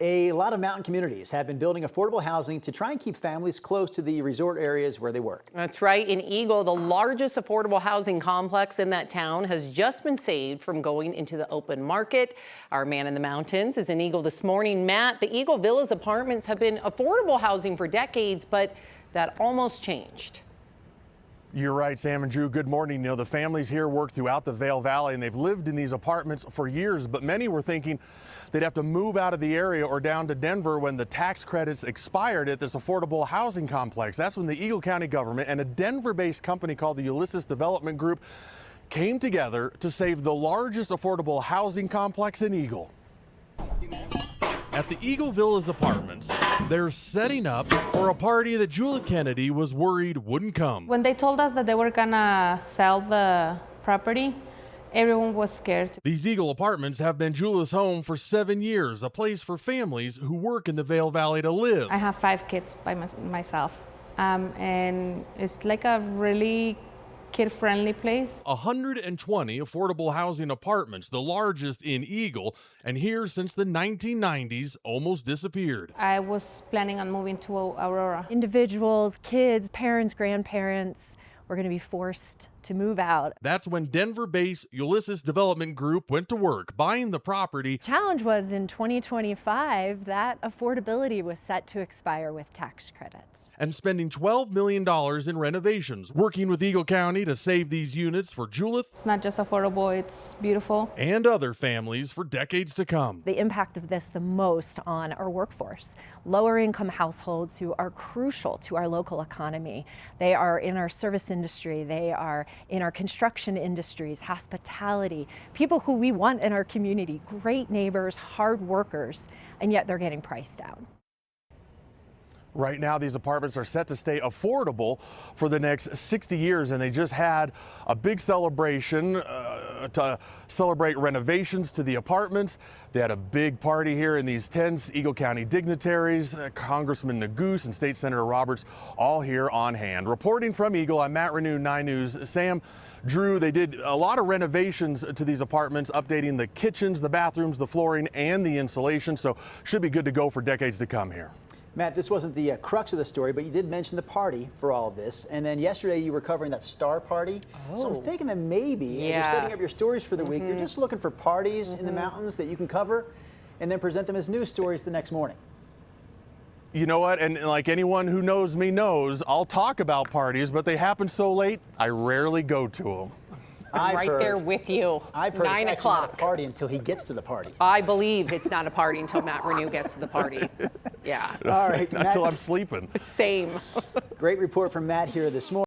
A lot of mountain communities have been building affordable housing to try and keep families close to the resort areas where they work. That's right. In Eagle, the largest affordable housing complex in that town has just been saved from going into the open market. Our man in the mountains is in Eagle this morning. Matt, the Eagle Villas apartments have been affordable housing for decades, but that almost changed. You're right, Sam and Drew. Good morning. You know, the families here work throughout the Vail Valley, and they've lived in these apartments for years, but many were thinking they'd have to move out of the area or down to Denver when the tax credits expired at this affordable housing complex. That's when the Eagle County government and a Denver-based company called the Ulysses Development Group came together to save the largest affordable housing complex in Eagle. At the Eagle Villas apartments, they're setting up for a party that Julia Kennedy was worried wouldn't come. When they told us that they were gonna sell the property, everyone was scared. These Eagle apartments have been Julia's home for 7 years, a place for families who work in the Vail Valley to live. I have 5 kids by myself, and it's like a really kid-friendly place. 120 affordable housing apartments, the largest in Eagle, and here since the 1990s, almost disappeared. I was planning on moving to Aurora. Individuals, kids, parents, grandparents were going to be forced to move out. That's when Denver-based Ulysses Development Group went to work buying the property. Challenge was in 2025 that affordability was set to expire with tax credits. And spending $12 million in renovations, working with Eagle County to save these units for Julith. It's not just affordable, it's beautiful. And other families for decades to come. The impact of this the most on our workforce, lower income households who are crucial to our local economy. They are in our service industry, they are in our construction industries, hospitality, people who we want in our community, great neighbors, hard workers, and yet they're getting priced out. Right now, these apartments are set to stay affordable for the next 60 years, and they just had a big celebration to celebrate renovations to the apartments. They had a big party here in these tents. Eagle County dignitaries, Congressman Nagoose and State Senator Roberts, all here on hand. Reporting from Eagle, I'm Matt Renew, 9 News. Sam, Drew, they did a lot of renovations to these apartments, updating the kitchens, the bathrooms, the flooring, and the insulation, so should be good to go for decades to come here. Matt, this wasn't the crux of the story, but you did mention the party for all of this. And then yesterday you were covering that star party. So I'm thinking that maybe as you're setting up your stories for the week, you're just looking for parties in the mountains that you can cover and then present them as news stories the next morning. You know what, and like anyone who knows me knows, I'll talk about parties, but they happen so late, I rarely go to them. I'm right there with you. I've heard 9 it's actually not o'clock. a party until he gets to the party. I believe it's not a party until Matt Renew gets to the party. Yeah. All right, Until I'm sleeping. Same. Great report from Matt here this morning.